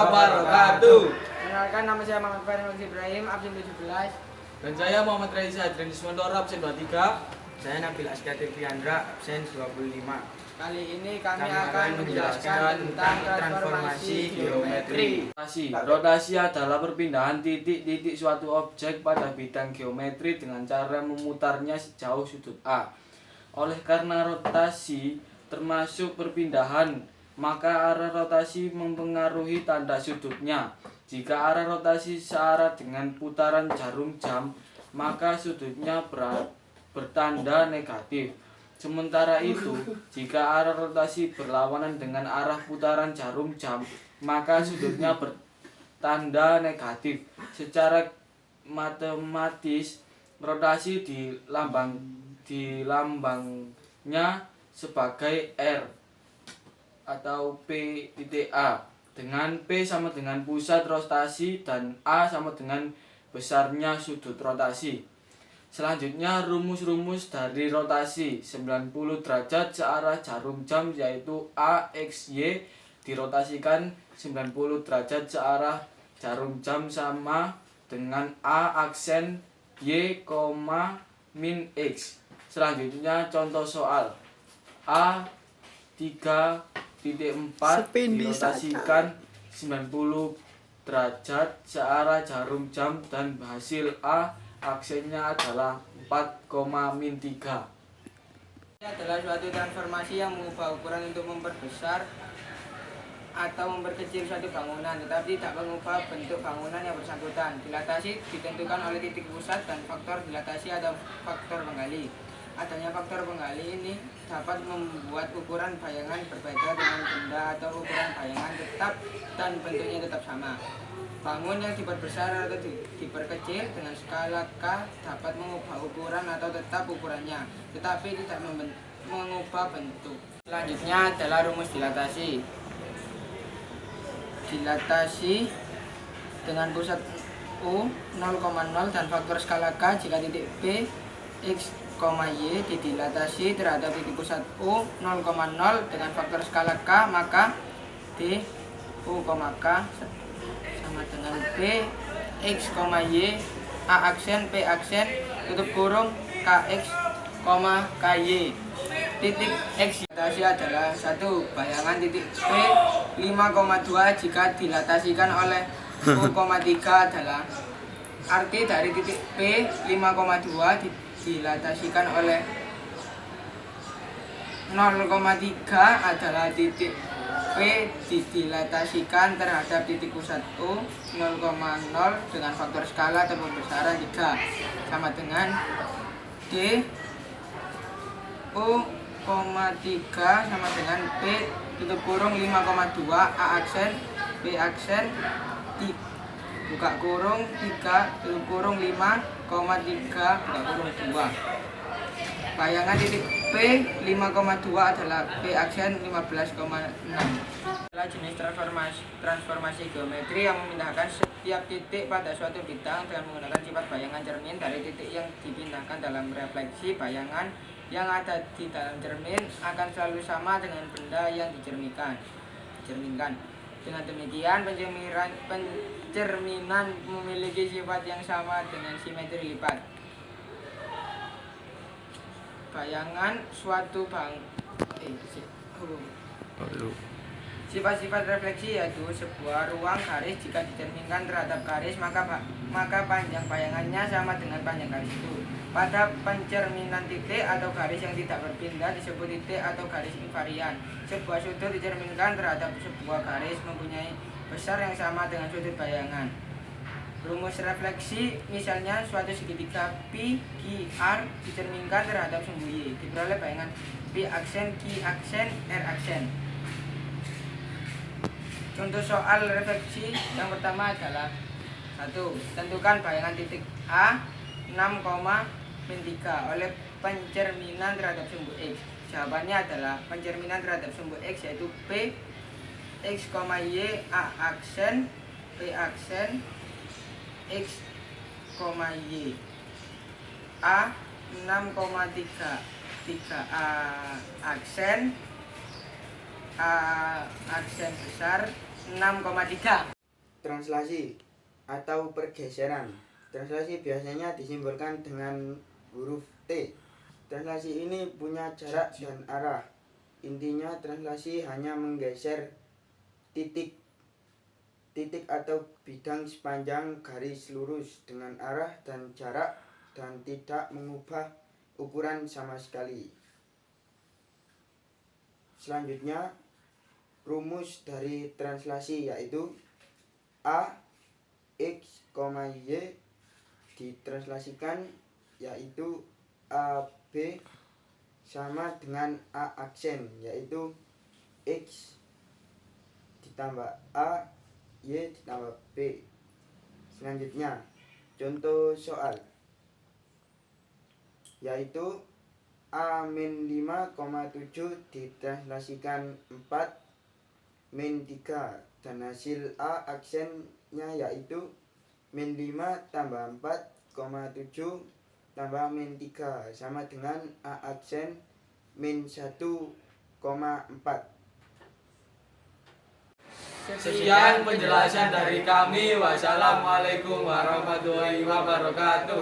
wabarakatuh. Perkenalkan, nama saya Muhammad Farhan Ibrahim, absen 17. Dan saya Muhammad Reza Adrian Ismantoro, absen 23. Saya Nabil Askar Tirviandra, absen 25. Kali ini kami Kami akan menjelaskan tentang transformasi geometri. Rotasi adalah perpindahan titik-titik suatu objek pada bidang geometri dengan cara memutarnya sejauh sudut A. Oleh karena rotasi termasuk perpindahan, maka arah rotasi mempengaruhi tanda sudutnya. Jika arah rotasi searah dengan putaran jarum jam, maka sudutnya bertanda negatif. Sementara itu, jika arah rotasi berlawanan dengan arah putaran jarum jam, maka sudutnya bertanda negatif. Secara matematis, rotasi dilambangnya sebagai R atau P.A, dengan P sama dengan pusat rotasi dan A sama dengan besarnya sudut rotasi. Selanjutnya, rumus-rumus dari rotasi 90 derajat searah jarum jam yaitu A X Y dirotasikan 90 derajat searah jarum jam sama dengan A aksen Y, min X. Selanjutnya, contoh soal A 3.4 dirotasikan 90 derajat searah jarum jam dan hasil A aksennya adalah 4, min 3. Ini adalah suatu transformasi yang mengubah ukuran untuk memperbesar atau memperkecil suatu bangunan, tetapi tidak mengubah bentuk bangunan yang bersangkutan. Dilatasi ditentukan oleh titik pusat dan faktor dilatasi atau faktor penggali. Adanya faktor penggali ini dapat membuat ukuran bayangan berbeda dengan benda atau ukuran bayangan tetap dan bentuknya tetap sama. Bangun yang diperbesar atau diperkecil dengan skala K dapat mengubah ukuran atau tetap ukurannya, tetapi tidak mengubah bentuk. Selanjutnya adalah rumus dilatasi. Dilatasi dengan pusat U 0,0 dan faktor skala K jika titik P, X, Y didilatasi terhadap titik pusat U 0,0 dengan faktor skala K, maka D U, K sama dengan P, X, Y, A aksen, P aksen, tutup kurung, KX, KY. Titik X dilatasi adalah 1. Bayangan titik P 5,2 jika dilatasikan oleh U,3 adalah arti dari titik P 5,2 dilatasikan oleh 0,3 adalah titik P didilatasikan terhadap titik pusat U 0,0 dengan faktor skala atau pembesaran 3 sama dengan D U, 3 sama dengan P tutup kurung 5,2 A aksen B aksen buka kurung 3 tutup kurung 5,3 buka kurung 2. Bayangan titik P 5,2 adalah P aksen 15,6. Adalah jenis transformasi geometri yang memindahkan setiap titik pada suatu bidang dengan menggunakan sifat bayangan cermin dari titik yang dipindahkan dalam refleksi. Bayangan yang ada di dalam cermin akan selalu sama dengan benda yang dicerminkan. Dengan demikian, pencerminan memiliki sifat yang sama dengan simetri lipat. Bayangan suatu Sifat-sifat refleksi yaitu sebuah ruang garis jika dicerminkan terhadap garis maka panjang bayangannya sama dengan panjang garis itu. Pada pencerminan titik atau garis yang tidak berpindah disebut titik atau garis invarian. Sebuah sudut dicerminkan terhadap sebuah garis mempunyai besar yang sama dengan sudut bayangan. Rumus refleksi misalnya suatu segitiga PQR dicerminkan terhadap sumbu Y diperoleh bayangan P aksen, Q aksen, R aksen. Contoh soal refleksi yang pertama adalah 1. Tentukan bayangan titik A 6, min 3 oleh pencerminan terhadap sumbu X. Jawabannya adalah pencerminan terhadap sumbu X yaitu P, X, Y, A aksen, P aksen, X, Y. A 6,3 A aksen, A aksen besar, 6,3. Translasi atau pergeseran. Translasi biasanya disimbolkan dengan huruf T. Translasi ini punya jarak dan arah. Intinya translasi hanya menggeser titik atau bidang sepanjang garis lurus dengan arah dan jarak dan tidak mengubah ukuran sama sekali. Selanjutnya, rumus dari translasi yaitu A, X, Y ditranslasikan yaitu AB sama dengan A aksen yaitu X ditambah A, Y ditambah B. Selanjutnya, contoh soal yaitu A-5,7 ditranslasikan 4-3 dan hasil A aksennya yaitu -5 tambah 4,7 tambah -3 sama dengan A aksen -1,4. Sekian penjelasan dari kami. Wassalamualaikum warahmatullahi wabarakatuh.